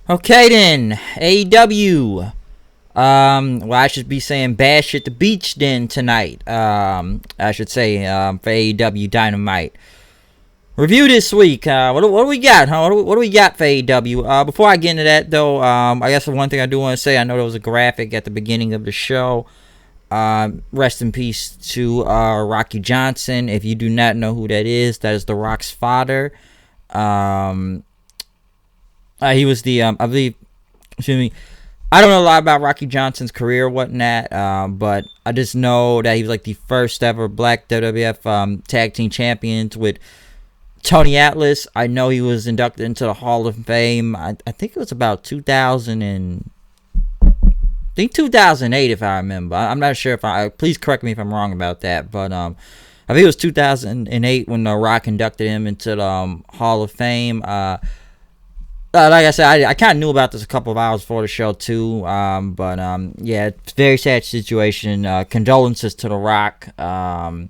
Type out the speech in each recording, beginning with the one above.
Okay then, AEW. Well, I should be saying Bash at the Beach then tonight. I should say for AEW Dynamite. Review this week. What do we got, huh? What do we got for AEW? Before I get into that though, I guess the one thing I do want to say, I know there was a graphic at the beginning of the show. Rest in peace to Rocky Johnson. If you do not know who that is The Rock's father. He was the I believe. Excuse me. I don't know a lot about Rocky Johnson's career or whatnot, but I just know that he was like the first ever black WWF tag team champions with Tony Atlas. I know he was inducted into the Hall of Fame. I think it was about 2008 if I remember. I'm not sure if please correct me if I'm wrong about that, but I think it was 2008 when The Rock inducted him into the Hall of Fame. Like I said, I kind of knew about this a couple of hours before the show too, but yeah, it's a very sad situation. Condolences to The Rock. I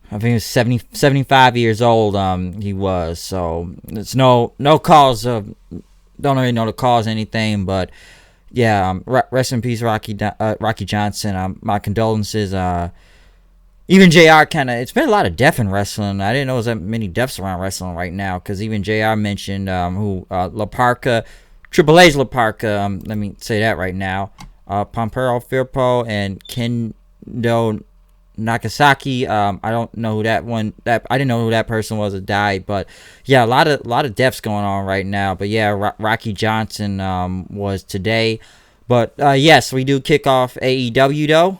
think he was 75 years old. He was, so it's no cause of, don't really know the cause or anything, but yeah, rest in peace, Rocky Johnson. My condolences. Even JR it's been a lot of death in wrestling. I didn't know there was that many deaths around wrestling right now, because even JR mentioned La Parka, Triple H La Parka, let me say that right now, Pompero Firpo and Kendo Nagasaki. I don't know who I didn't know who that person was that died, but yeah, a lot of deaths going on right now. But yeah, Rocky Johnson was today. But yes, we do kick off AEW though.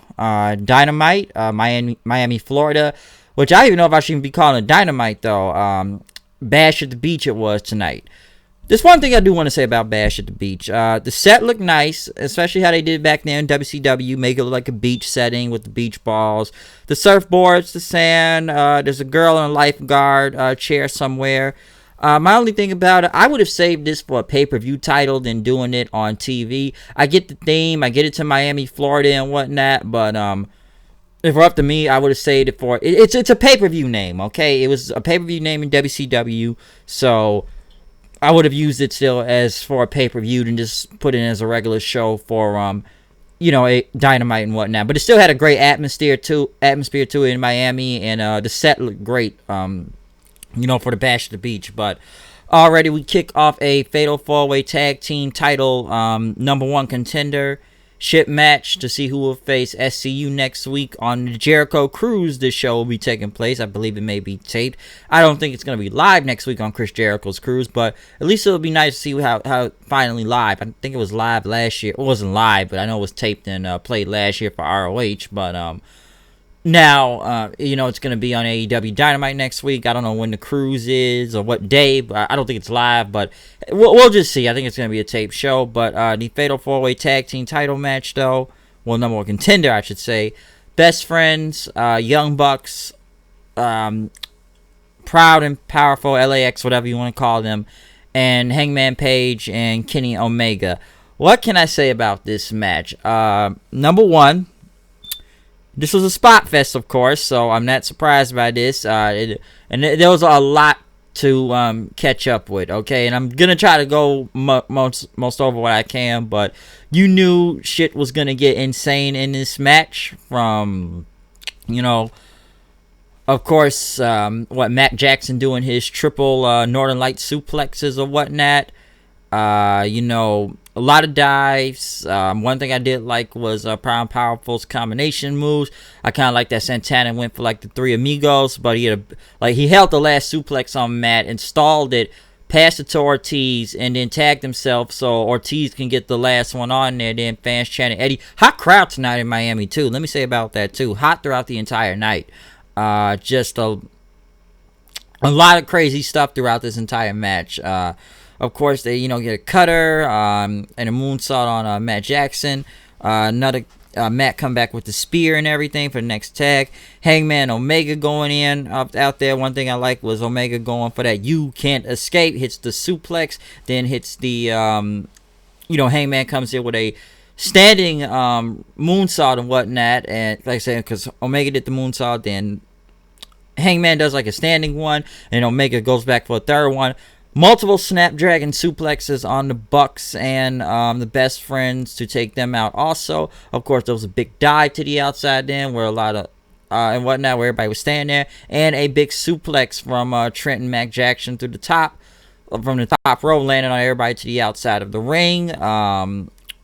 Dynamite, Miami, Florida, which I don't even know if I should even be calling it Dynamite though. Bash at the Beach it was tonight. There's one thing I do want to say about Bash at the Beach. The set looked nice, especially how they did it back there in WCW, make it look like a beach setting with the beach balls, the surfboards, the sand. There's a girl in a lifeguard chair somewhere. My only thing about it, I would have saved this for a pay-per-view title than doing it on TV. I get the theme, I get it to Miami, Florida and whatnot, but if it were up to me, I would have saved it for it's a pay-per-view name, okay? It was a pay-per-view name in WCW, so I would have used it still as for a pay-per-view and just put it in as a regular show for a Dynamite and whatnot. But it still had a great atmosphere to it in Miami, and the set looked great. For the Bash at the Beach. But already we kick off a Fatal 4-Way Tag Team title number one contender ship match to see who will face SCU next week on the Jericho Cruise. This show will be taking place. I believe it may be taped. I don't think it's going to be live next week on Chris Jericho's Cruise, but at least it'll be nice to see how finally live. I think it was live last year. It wasn't live, but I know it was taped and played last year for ROH, but now, it's going to be on AEW Dynamite next week. I don't know when the cruise is or what day, but I don't think it's live, but we'll just see. I think it's going to be a taped show, but the Fatal 4-Way Tag Team title match, though, number one contender, I should say, Best Friends, Young Bucks, Proud and Powerful, LAX, whatever you want to call them, and Hangman Page and Kenny Omega. What can I say about this match? Number one, this was a spot fest, of course, so I'm not surprised by this. There was a lot to catch up with, okay? And I'm going to try to go most over what I can, but you knew shit was going to get insane in this match from, of course, Matt Jackson doing his triple Northern Light suplexes or whatnot. A lot of dives. One thing I did like was Proud and Powerful's combination moves. I kind of like that Santana went for like the Three Amigos, but he held the last suplex on Matt and stalled it, passed it to Ortiz, and then tagged himself so Ortiz can get the last one on there. Then fans chanting Eddie. Hot crowd tonight in Miami too. Let me say about that too. Hot throughout the entire night. Just a lot of crazy stuff throughout this entire match. Of course, they get a cutter and a moonsault on Matt Jackson. Another Matt come back with the spear and everything for the next tag. Hangman Omega going in out there. One thing I like was Omega going for that you can't escape. Hits the suplex, then hits the Hangman comes in with a standing moonsault and whatnot. And like I said, because Omega did the moonsault, then Hangman does like a standing one, and Omega goes back for a third one. multiple Snapdragon suplexes on the Bucks and the Best Friends to take them out. Also, of course, there was a big dive to the outside then where a lot of and whatnot, where everybody was standing there, and a big suplex from Trent and Mac Jackson through the top, from the top row, landing on everybody to the outside of the ring.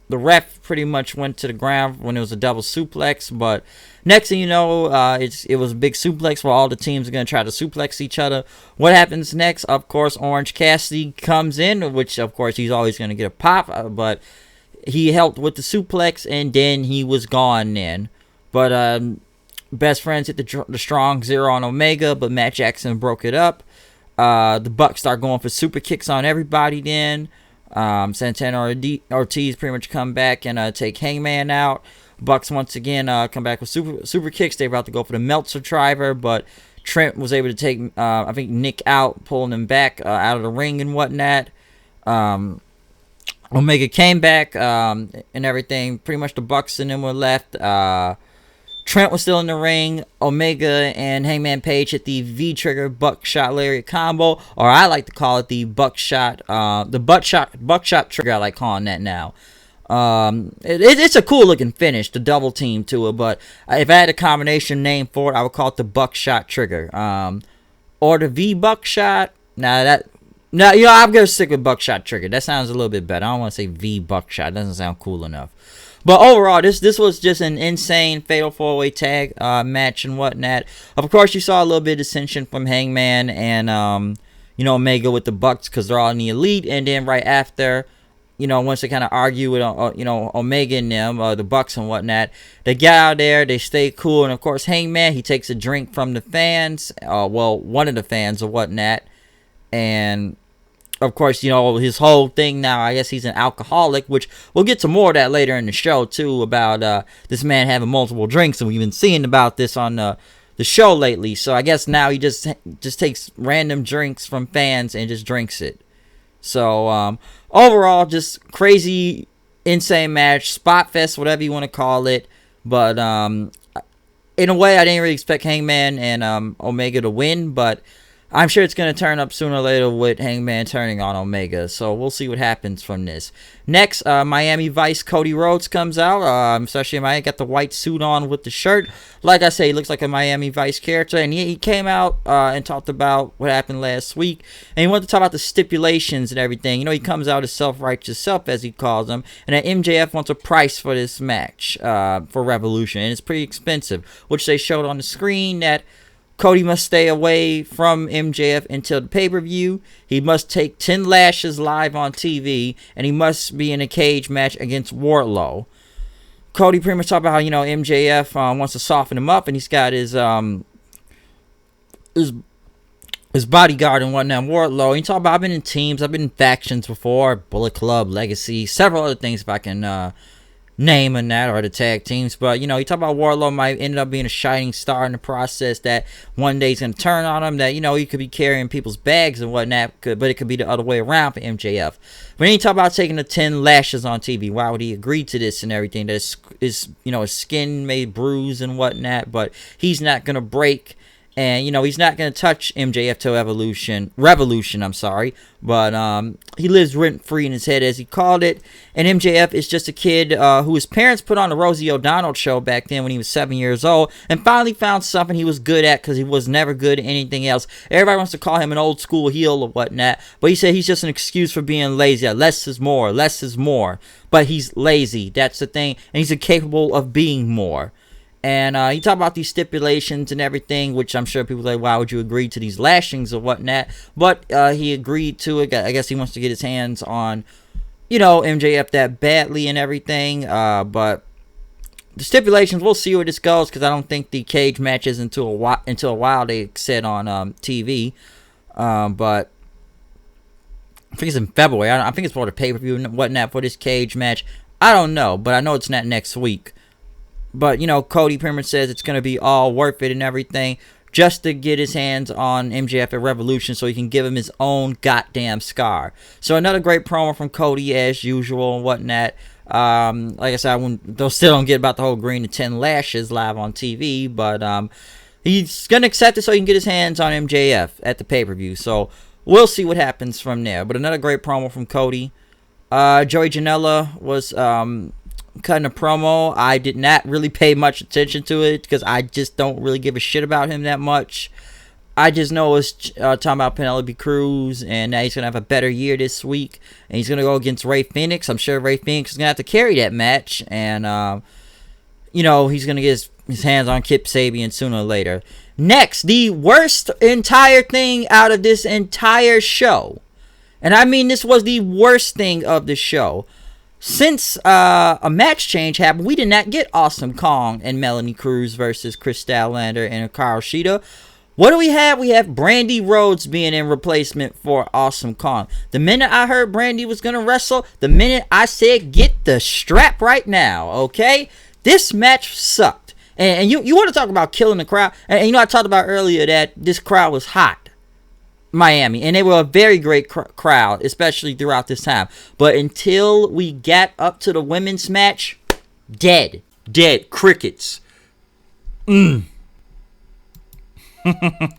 The ref pretty much went to the ground when it was a double suplex, but next thing you know, it was a big suplex where all the teams are going to try to suplex each other. What happens next? Of course, Orange Cassidy comes in, which of course he's always going to get a pop, but he helped with the suplex, and then he was gone then. But Best Friends hit the strong zero on Omega, but Matt Jackson broke it up. The Bucks start going for super kicks on everybody then. Santana Ortiz pretty much come back and take Hangman out. Bucks once again come back with super kicks. They're about to go for the Meltzer driver, but Trent was able to take I think Nick out, pulling him back out of the ring and whatnot. Omega came back and everything. Pretty much the Bucks and them were left. Trent was still in the ring. Omega and Hangman Page hit the V-trigger buckshot lariat combo, or I like to call it the buckshot trigger. I like calling that now. It's a cool looking finish, the double team to it, but if I had a combination name for it, I would call it the buckshot trigger. Or the V buckshot. I'm gonna stick with buckshot trigger. That sounds a little bit better. I don't want to say V buckshot. It doesn't sound cool enough. But overall, this was just an insane fatal 4-way tag match and whatnot. Of course, you saw a little bit of dissension from Hangman and Omega with the Bucks because they're all in the Elite. And then right after, once they kind of argue with Omega and them, the Bucks and whatnot, they get out there, they stay cool, and of course Hangman, he takes a drink from the fans, one of the fans or whatnot, and of course, his whole thing now, I guess he's an alcoholic, which we'll get to more of that later in the show, too, about this man having multiple drinks, and we've been seeing about this on the show lately. So I guess now he just takes random drinks from fans and just drinks it. So overall, just crazy, insane match, spot fest, whatever you want to call it. But in a way, I didn't really expect Hangman and Omega to win, but I'm sure it's going to turn up sooner or later with Hangman turning on Omega. So we'll see what happens from this. Next, Miami Vice Cody Rhodes comes out. Especially Miami got the white suit on with the shirt. Like I say, he looks like a Miami Vice character. And he came out and talked about what happened last week. And he wanted to talk about the stipulations and everything. He comes out as self-righteous self, as he calls them. And that MJF wants a price for this match for Revolution. And it's pretty expensive. Which they showed on the screen that Cody must stay away from MJF until the pay-per-view. He must take 10 lashes live on TV, and he must be in a cage match against Wardlow. Cody pretty much talked about how, MJF wants to soften him up, and he's got his bodyguard and whatnot, Wardlow. He talked about, I've been in teams, I've been in factions before, Bullet Club, Legacy, several other things if I can name in that, or the tag teams. But he talked about Wardlow might end up being a shining star in the process, that one day he's gonna turn on him, that he could be carrying people's bags and whatnot, but it could be the other way around for MJF. But then he talked about taking the 10 lashes on TV. Why would he agree to this and everything? That his skin may bruise and whatnot, but he's not gonna break. And, he's not going to touch MJF till Revolution, but he lives rent-free in his head, as he called it. And MJF is just a kid who his parents put on the Rosie O'Donnell show back then when he was 7 years old, and finally found something he was good at, because he was never good at anything else. Everybody wants to call him an old-school heel or whatnot, but he said he's just an excuse for being lazy. Less is more, less is more. But he's lazy, that's the thing, and he's incapable of being more. And he talked about these stipulations and everything, which I'm sure people are like, why would you agree to these lashings or whatnot? But he agreed to it. I guess he wants to get his hands on, MJF that badly and everything. But the stipulations, we'll see where this goes, because I don't think the cage match is until a while they said on TV. But I think it's in February. I think it's for the pay-per-view and whatnot for this cage match. I don't know, but I know it's not next week. But, Cody pretty much says it's going to be all worth it and everything just to get his hands on MJF at Revolution so he can give him his own goddamn scar. So another great promo from Cody as usual and whatnot. Like I said, they'll still don't get about the whole green to 10 lashes live on TV. But he's going to accept it so he can get his hands on MJF at the pay-per-view. So we'll see what happens from there. But another great promo from Cody. Joey Janela was cutting a promo. I did not really pay much attention to it because I just don't really give a shit about him that much. I just know it's talking about Penelope Cruz, and now he's going to have a better year this week, and he's going to go against Rey Fenix. I'm sure Rey Fenix is going to have to carry that match, and, he's going to get his hands on Kip Sabian sooner or later. Next, the worst entire thing out of this entire show, and I mean this was the worst thing of the show. Since a match change happened, we did not get Awesome Kong and Melanie Cruz versus Kris Statlander and Hikaru Shida. What do we have? We have Brandy Rhodes being in replacement for Awesome Kong. The minute I heard Brandy was going to wrestle, the minute I said, get the strap right now, okay? This match sucked. And you want to talk about killing the crowd? And I talked about earlier that this crowd was hot. Miami. And they were a very great crowd, especially throughout this time. But until we got up to the women's match, dead. Crickets.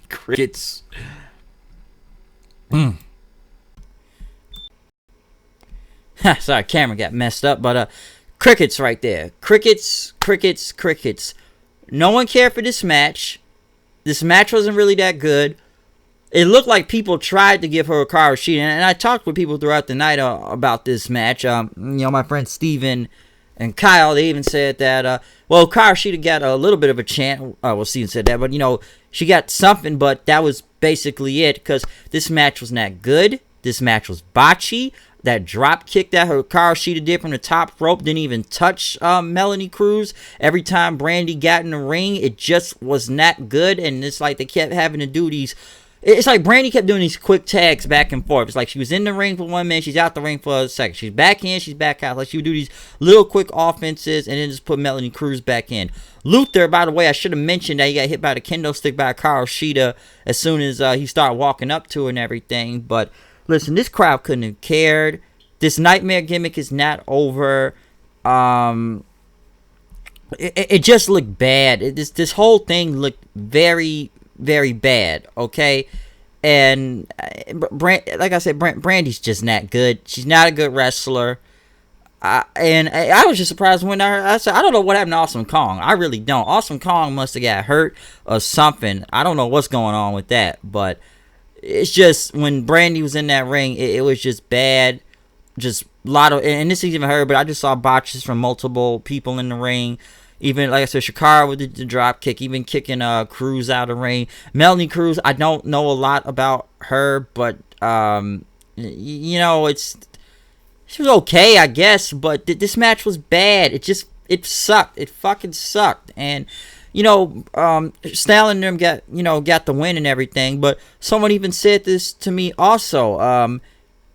Crickets. Sorry, camera got messed up, but crickets right there. Crickets. No one cared for this match. This match wasn't really that good. It looked like people tried to give her a Hikaru Shida, and I talked with people throughout the night about this match. My friend Steven and Kyle, they even said that, Hikaru Shida got a little bit of a chant. Steven said that, but, she got something, but that was basically it, because this match was not good. This match was botchy. That drop kick that Hikaru Shida did from the top rope didn't even touch Melanie Cruz. Every time Brandy got in the ring, it just was not good, and it's like they kept having to do these... It's like Brandy kept doing these quick tags back and forth. It's like she was in the ring for 1 minute, she's out the ring for a second. She's back in, she's back out. Like she would do these little quick offenses and then just put Melanie Cruz back in. Luther, by the way, I should have mentioned that he got hit by the kendo stick by Hikaru Shida as soon as he started walking up to her and everything. But listen, this crowd couldn't have cared. This nightmare gimmick is not over. It just looked bad. This whole thing looked very, very bad, okay? And like I said, Brandy's just not good. She's not a good wrestler. And I was just surprised when I said, I don't know what happened to Awesome Kong. I really don't. Awesome Kong must have got hurt or something. I don't know what's going on with that. But it's just, when Brandy was in that ring, it was just bad. Just a lot of, and this isn't even her, but I just saw botches from multiple people in the ring. Even, like I said, Shakara with the drop kick, even kicking Cruz out of the ring. Melanie Cruz, I don't know a lot about her, but, she was okay, I guess, but this match was bad. It sucked. It fucking sucked. And, Styles and them got the win and everything, but someone even said this to me also,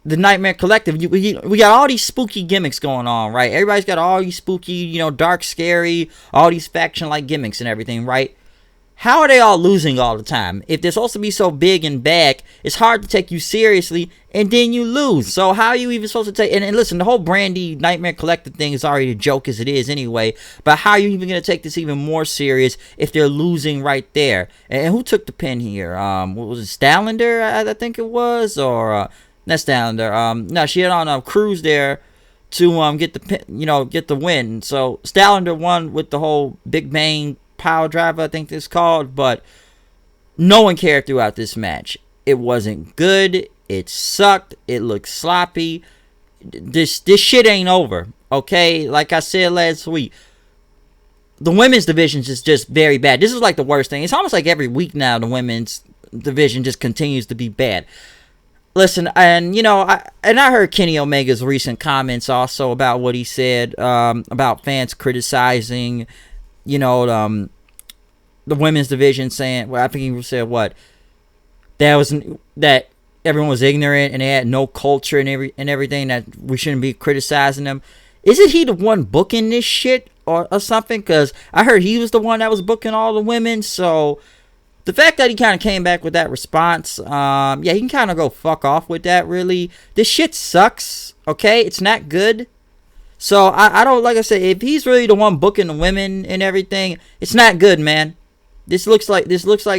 the Nightmare Collective, we got all these spooky gimmicks going on, right? Everybody's got all these spooky, dark, scary, all these faction-like gimmicks and everything, right? How are they all losing all the time? If they're supposed to be so big and bad, it's hard to take you seriously, and then you lose. So how are you even supposed to take... And listen, the whole Brandy Nightmare Collective thing is already a joke as it is anyway, but how are you even going to take this even more serious if they're losing right there? And who took the pin here? What was it, Statlander, I think it was? Or... That's down there. No, she had on Cruz there to get the win. So Statlander won with the whole Big Bang Power Driver, I think it's called. But no one cared throughout this match. It wasn't good. It sucked. It looked sloppy. This shit ain't over. Okay, like I said last week, the women's division is just very bad. This is like the worst thing. It's almost like every week now the women's division just continues to be bad. Listen, and I heard Kenny Omega's recent comments also about what he said about fans criticizing, the women's division, saying, well, I think he said what, that everyone was ignorant and they had no culture and everything, that we shouldn't be criticizing them. Isn't he the one booking this shit or something? Because I heard he was the one that was booking all the women, so. The fact that he kind of came back with that response, he can kind of go fuck off with that, really. This shit sucks, okay? It's not good. So, I don't, like I said, if he's really the one booking the women and everything, it's not good, man. This looks like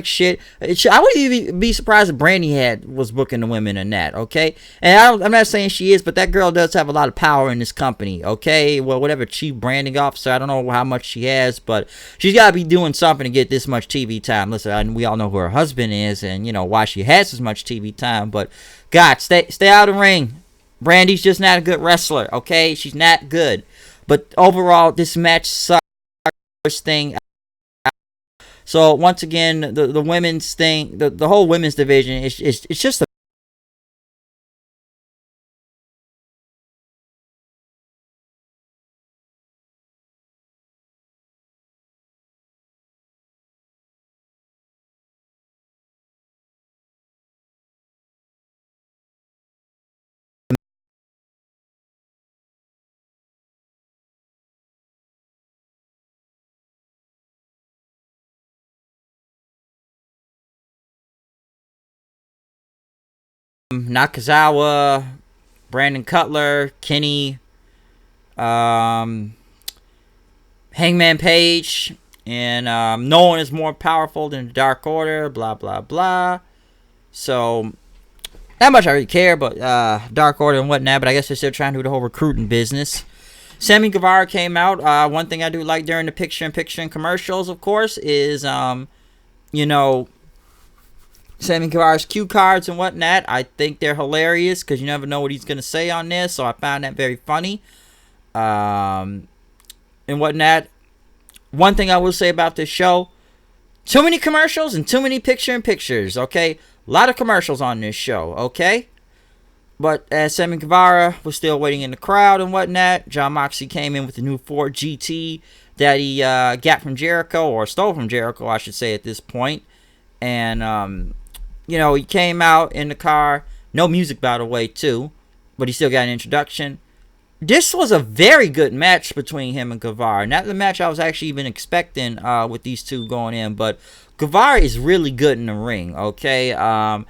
shit. I wouldn't even be surprised if Brandy was booking the women in that. Okay, and I'm not saying she is, but that girl does have a lot of power in this company. Okay, well, whatever chief branding officer, I don't know how much she has, but she's got to be doing something to get this much TV time. Listen, we all know who her husband is, and why she has this much TV time. But God, stay out of the ring. Brandy's just not a good wrestler. Okay, she's not good. But overall, this match sucks. Thing. So once again, the women's thing, the whole women's division it's just a Nakazawa, Brandon Cutler, Kenny, um, Hangman Page, and no one is more powerful than the Dark Order. Blah blah blah. So not much I really care, but Dark Order and whatnot. But I guess they're still trying to do the whole recruiting business. Sammy Guevara came out. One thing I do like during the picture-in-picture and commercials, of course, is Sammy Guevara's cue cards and whatnot. I think they're hilarious because you never know what he's gonna say on this. So I found that very funny. And whatnot. One thing I will say about this show: too many commercials and too many picture-in-pictures. Okay, a lot of commercials on this show. Okay. But as Sammy Guevara was still waiting in the crowd and whatnot, Jon Moxley came in with the new Ford GT that he got from Jericho, or stole from Jericho, I should say, at this point. And, he came out in the car. No music, by the way, too. But he still got an introduction. This was a very good match between him and Guevara. Not the match I was actually even expecting with these two going in. But Guevara is really good in the ring, okay? And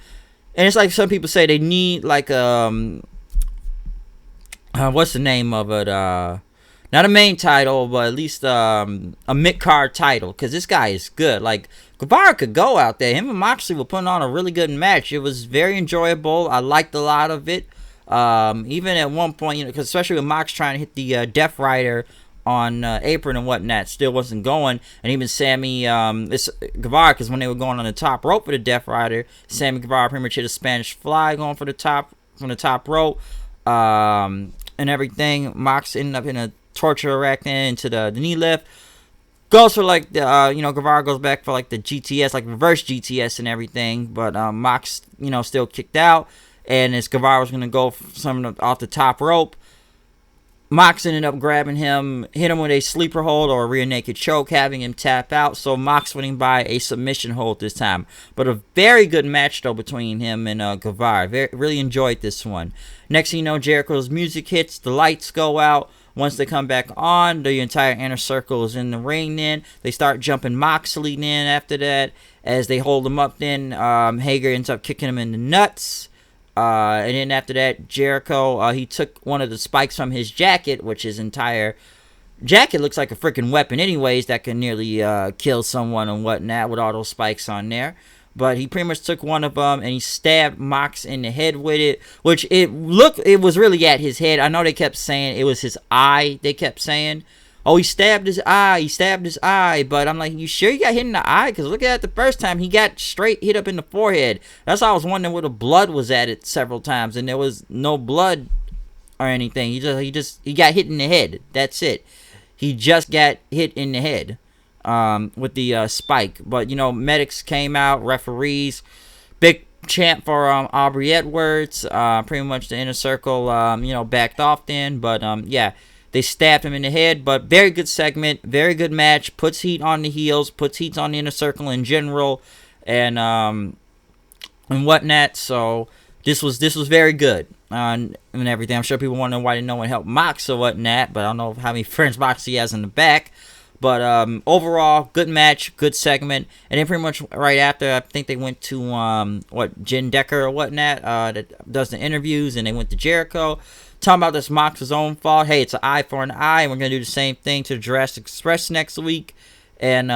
it's like some people say they need like what's the name of it? Not a main title, but at least a mid-card title, because this guy is good. Like, Guevara could go out there. Him and Moxley were putting on a really good match. It was very enjoyable. I liked a lot of it. Even at one point, because especially with Mox trying to hit the Death Rider on apron and whatnot, still wasn't going. And even Sammy Guevara, because when they were going on the top rope for the Death Rider, Sammy Guevara pretty much hit a Spanish Fly going for the top rope, and everything. Mox ended up in a torture rack into the knee lift. Goes for like the Guevara goes back for like the GTS, like reverse GTS and everything, but Mox still kicked out, and as Guevara was gonna go something off the top rope, Mox ended up grabbing him, hit him with a sleeper hold or a rear naked choke, having him tap out. So Mox winning by a submission hold this time. But a very good match, though, between him and Guevara. Really enjoyed this one. Next thing you know, Jericho's music hits. The lights go out. Once they come back on, the entire inner circle is in the ring then. They start jumping Moxley in after that. As they hold him up then, Hager ends up kicking him in the nuts. And then after that, Jericho, he took one of the spikes from his jacket, which his entire jacket looks like a freaking weapon anyways, that can nearly kill someone and whatnot with all those spikes on there. But he pretty much took one of them and he stabbed Mox in the head with it, which it was really at his head. I know they kept saying it was his eye, they kept saying. Oh, he stabbed his eye, but I'm like, you sure you got hit in the eye? Because look at it the first time, he got straight hit up in the forehead. That's why I was wondering where the blood was at it several times, and there was no blood or anything. He got hit in the head. That's it. He just got hit in the head with the spike. But, medics came out, referees, big chant for Aubrey Edwards. Pretty much the inner circle, backed off then, but yeah. They stabbed him in the head, but very good segment, very good match. Puts heat on the heels, puts heat on the inner circle in general, and whatnot. So this was very good and everything. I'm sure people want to know why no one helped Mox or whatnot, but I don't know how many friends Moxie has in the back. But overall, good match, good segment, and then pretty much right after, I think they went to Jen Decker or whatnot that does the interviews, and they went to Jericho. Talking about this Mox's own fault. Hey, it's an eye for an eye, and we're going to do the same thing to Jurassic Express next week. And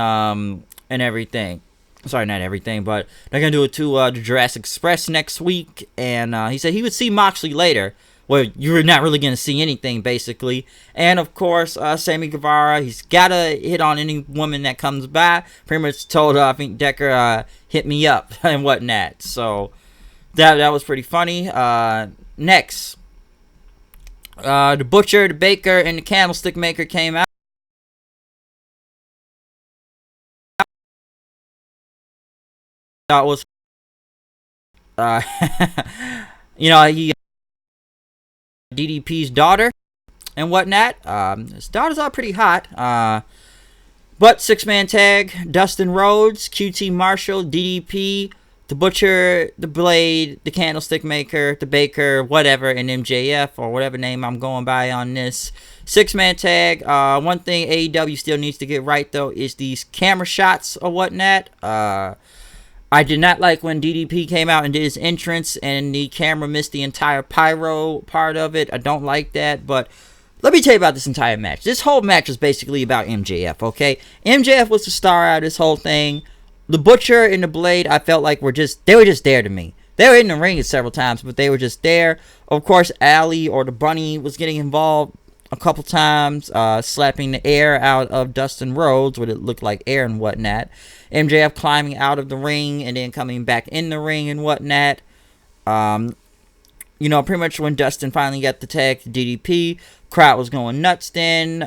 and everything. Sorry, not everything, but they're gonna do it to the Jurassic Express next week. And he said he would see Moxley later. Well, you're not really gonna see anything basically. And of course, Sammy Guevara, he's gotta hit on any woman that comes by. Pretty much told I think Decker hit me up and whatnot. So that was pretty funny. Next, the Butcher, the Baker, and the Candlestick Maker came out. That was, he DDP's daughter and whatnot. His daughters are pretty hot. But 6-man tag: Dustin Rhodes, QT Marshall, DDP, the Butcher, the Blade, the Candlestick Maker, the Baker, whatever, and MJF, or whatever name I'm going by on this 6-man tag. One thing AEW still needs to get right, though, is these camera shots or whatnot. I did not like when DDP came out and did his entrance and the camera missed the entire pyro part of it. I don't like that, but let me tell you about this entire match. This whole match was basically about MJF, okay? MJF was the star out of this whole thing. The Butcher and the Blade, I felt like they were just there to me. They were in the ring several times, but they were just there. Of course, Allie or the Bunny was getting involved a couple times, slapping the air out of Dustin Rhodes, what it looked like air and whatnot. MJF climbing out of the ring and then coming back in the ring and whatnot. Pretty much when Dustin finally got the tag to DDP, crowd was going nuts then.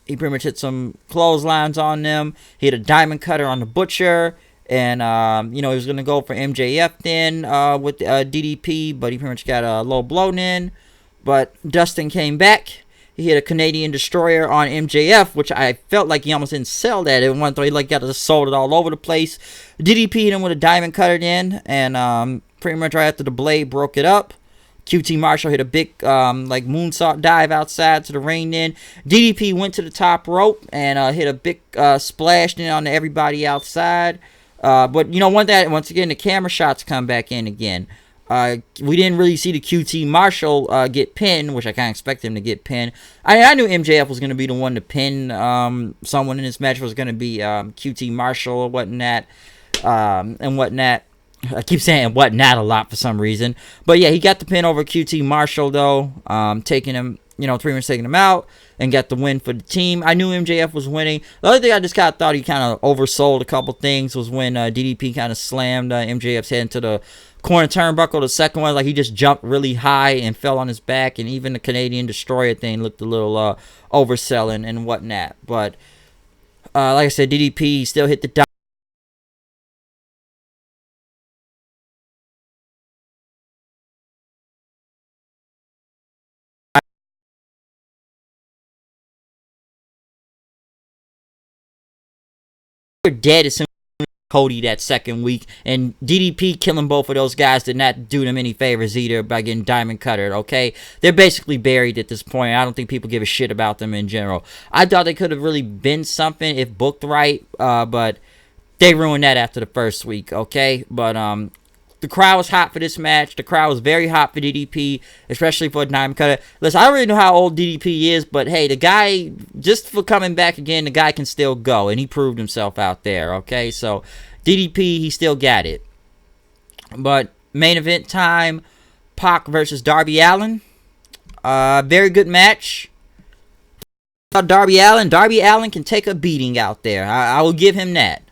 He pretty much hit some clotheslines on them. He hit a diamond cutter on the Butcher. And, he was going to go for MJF then with DDP, but he pretty much got a low blown in. But Dustin came back. He hit a Canadian Destroyer on MJF, which I felt like he almost didn't sell that at one point. He got it sold it all over the place. DDP hit him with a diamond cutter in, and pretty much right after the Blade broke it up, QT Marshall hit a big moonsault dive outside to the ring then. DDP went to the top rope and hit a big splash in on everybody outside. But once again, the camera shots come back in again. We didn't really see the QT Marshall get pinned, which I kind of expected him to get pinned. I knew MJF was going to be the one to pin someone in this match. Was going to be QT Marshall or whatnot, and whatnot. I keep saying whatnot a lot for some reason. But yeah, he got the pin over QT Marshall, though, taking him, pretty much taking him out and got the win for the team. I knew MJF was winning. The other thing I just kind of thought he kind of oversold a couple things was when DDP kind of slammed MJF's head into the corner turnbuckle. The second one, like he just jumped really high and fell on his back, and even the Canadian Destroyer thing looked a little overselling and whatnot. But like I said, DDP still hit the dead as soon as Cody that second week, and DDP killing both of those guys did not do them any favors either by getting diamond cuttered. Okay, they're basically buried at this point. I don't think people give a shit about them in general. I thought they could have really been something if booked right, but they ruined that after the first week. Okay, but the crowd was hot for this match. The crowd was very hot for DDP, especially for a diamond cutter. Listen, I don't really know how old DDP is, but hey, the guy, just for coming back again, the guy can still go, and he proved himself out there, okay? So, DDP, he still got it. But, main event time, Pac versus Darby Allin. Very good match. Darby Allin can take a beating out there. I will give him that.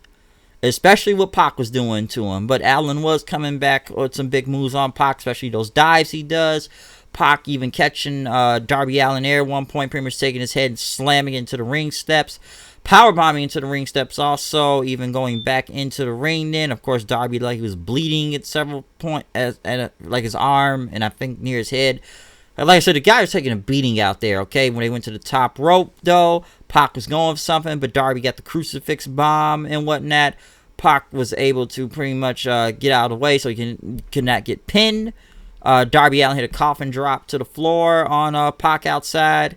Especially what Pac was doing to him. But Allin was coming back with some big moves on Pac, especially those dives he does. Pac even catching Darby Allin there at one point, pretty much taking his head and slamming into the ring steps. Powerbombing into the ring steps also, even going back into the ring then. Of course, Darby, like, he was bleeding at several points, like his arm and I think near his head. Like I said, the guy was taking a beating out there, okay? When they went to the top rope, though, Pac was going for something, but Darby got the crucifix bomb and whatnot. Pac was able to pretty much get out of the way so he could not get pinned. Darby Allin hit a coffin drop to the floor on Pac outside.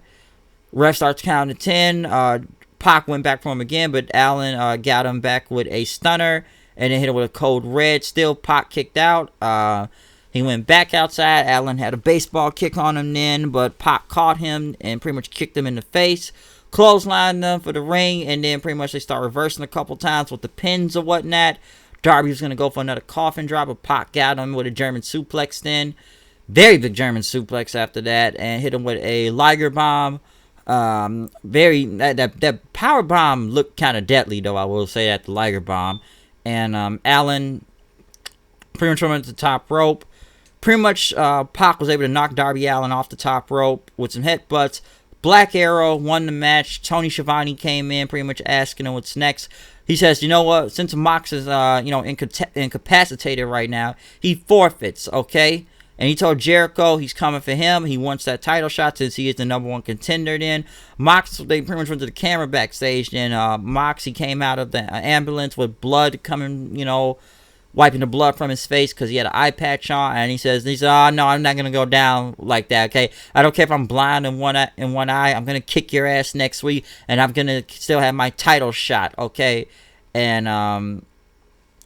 Ref starts counting to 10. Pac went back for him again, but Allin got him back with a stunner and then hit him with a code red. Still, Pac kicked out. He went back outside. Allin had a baseball kick on him then, but Pac caught him and pretty much kicked him in the face. clothesline them for the ring, and then pretty much they start reversing a couple times with the pins or whatnot. Darby was going to go for another coffin drop, but Pac got him with a German suplex then. Very big German suplex after that, and hit him with a Liger bomb. That power bomb looked kind of deadly, though, I will say that, the Liger bomb. And Allen pretty much went to the top rope. Pretty much Pac was able to knock Darby Allin off the top rope with some headbutts. Black Arrow won the match. Tony Schiavone came in pretty much asking him what's next. He says, you know what, since Mox is incapacitated right now, he forfeits, okay? And he told Jericho he's coming for him. He wants that title shot since he is the number one contender then. Mox, they pretty much went to the camera backstage. Then Mox, he came out of the ambulance with blood coming, wiping the blood from his face because he had an eye patch on. And he said, oh, no, I'm not going to go down like that, okay? I don't care if I'm blind in one eye. I'm going to kick your ass next week, and I'm going to still have my title shot, okay? And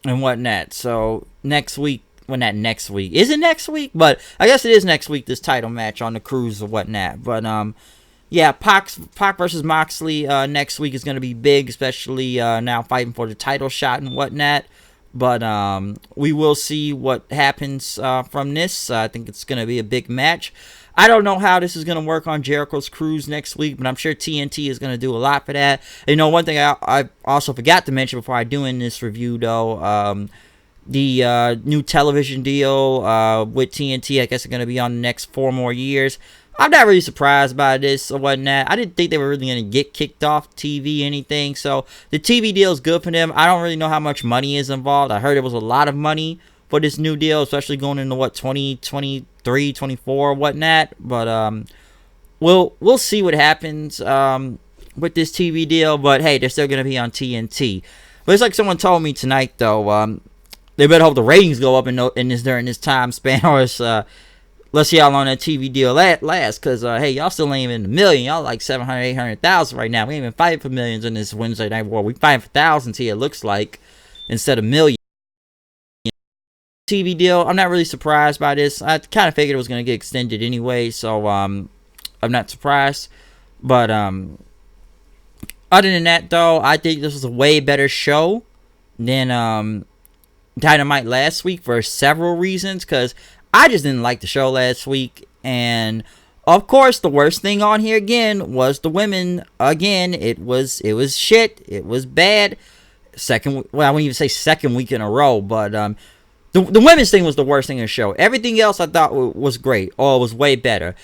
whatnot. So next week, well, not next week. Is it next week? But I guess it is next week, this title match on the cruise or whatnot. But, yeah, Pac versus Moxley next week is going to be big, especially now fighting for the title shot and whatnot. But we will see what happens from this. I think it's going to be a big match. I don't know how this is going to work on Jericho's cruise next week, but I'm sure TNT is going to do a lot for that. One thing I also forgot to mention before I do in this review, though, the new television deal with TNT, I guess, is going to be on the next 4 more years. I'm not really surprised by this or whatnot. I didn't think they were really going to get kicked off TV or anything. So the TV deal is good for them. I don't really know how much money is involved. I heard it was a lot of money for this new deal, especially going into 2023, 24 or whatnot. But we'll see what happens with this TV deal. But hey, they're still going to be on TNT. But it's like someone told me tonight, though. They better hope the ratings go up during this time span, or it's let's see how long that TV deal lasts. Because, hey, y'all still ain't even in a million. Y'all like 700,000, 800,000 right now. We ain't even fighting for millions in this Wednesday Night War. We fighting for thousands here, it looks like, instead of millions. TV deal, I'm not really surprised by this. I kind of figured it was going to get extended anyway, so I'm not surprised. But other than that, though, I think this was a way better show than Dynamite last week for several reasons, because I just didn't like the show last week. And of course, the worst thing on here again was the women. Again, it was shit. It was bad. I wouldn't even say second week in a row, but the women's thing was the worst thing in the show. Everything else I thought was great, or was way better.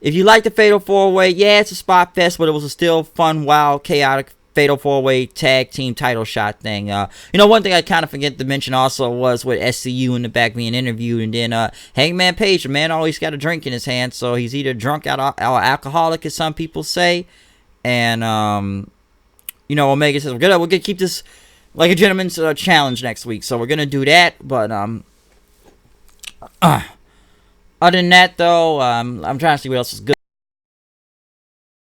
If you like the Fatal 4-Way, yeah, it's a spot fest, but it was a still fun, wild, chaotic Fatal 4-Way tag team title shot thing. One thing I kind of forget to mention also was with SCU in the back being interviewed, and then Hangman Page, the man always got a drink in his hand, so he's either drunk or alcoholic, as some people say. And Omega says we're gonna keep this like a gentleman's challenge next week, so we're gonna do that. But other than that, though, I'm trying to see what else is good.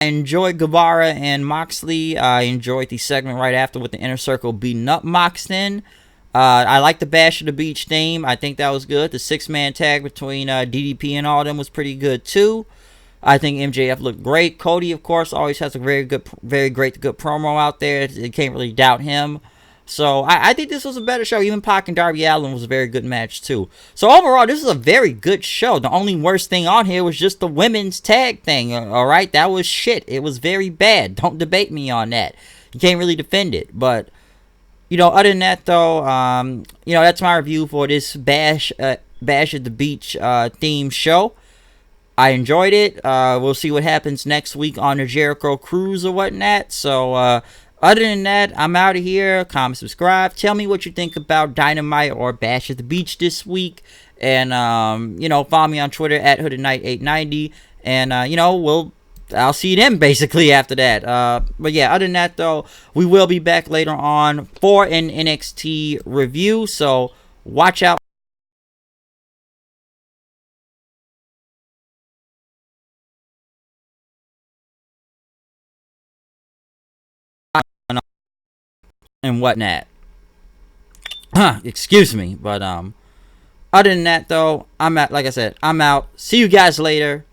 I enjoyed Guevara and Moxley. I enjoyed the segment right after with the Inner Circle beating up Moxton. I like the Bash of the Beach theme. I think that was good. The 6-man tag between DDP and all of them was pretty good too. I think MJF looked great. Cody, of course, always has a very good promo out there. You can't really doubt him. So I think this was a better show. Even Pac and Darby Allin was a very good match too. So overall, this is a very good show. The only worst thing on here was just the women's tag thing. All right, that was shit. It was very bad. Don't debate me on that. You can't really defend it. But other than that, though, that's my review for this Bash at the Beach theme show. I enjoyed it. We'll see what happens next week on the Jericho Cruise or whatnot. So other than that, I'm out of here. Comment, subscribe. Tell me what you think about Dynamite or Bash at the Beach this week. And, follow me on Twitter at HoodedKnight890. And, I'll see them basically after that. But yeah, other than that, though, we will be back later on for an NXT review. So watch out. And whatnot. Excuse me. But other than that, though, I'm out. Like I said, I'm out. See you guys later.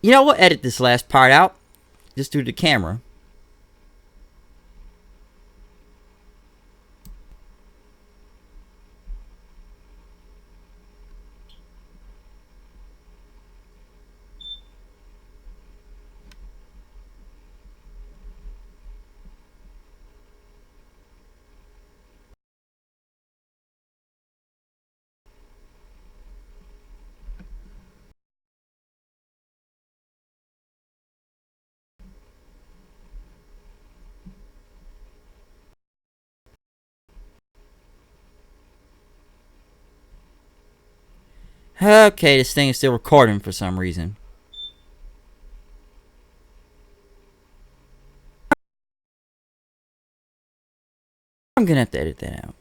You know, we'll edit this last part out. Just do the camera. Okay, this thing is still recording for some reason. I'm gonna have to edit that out.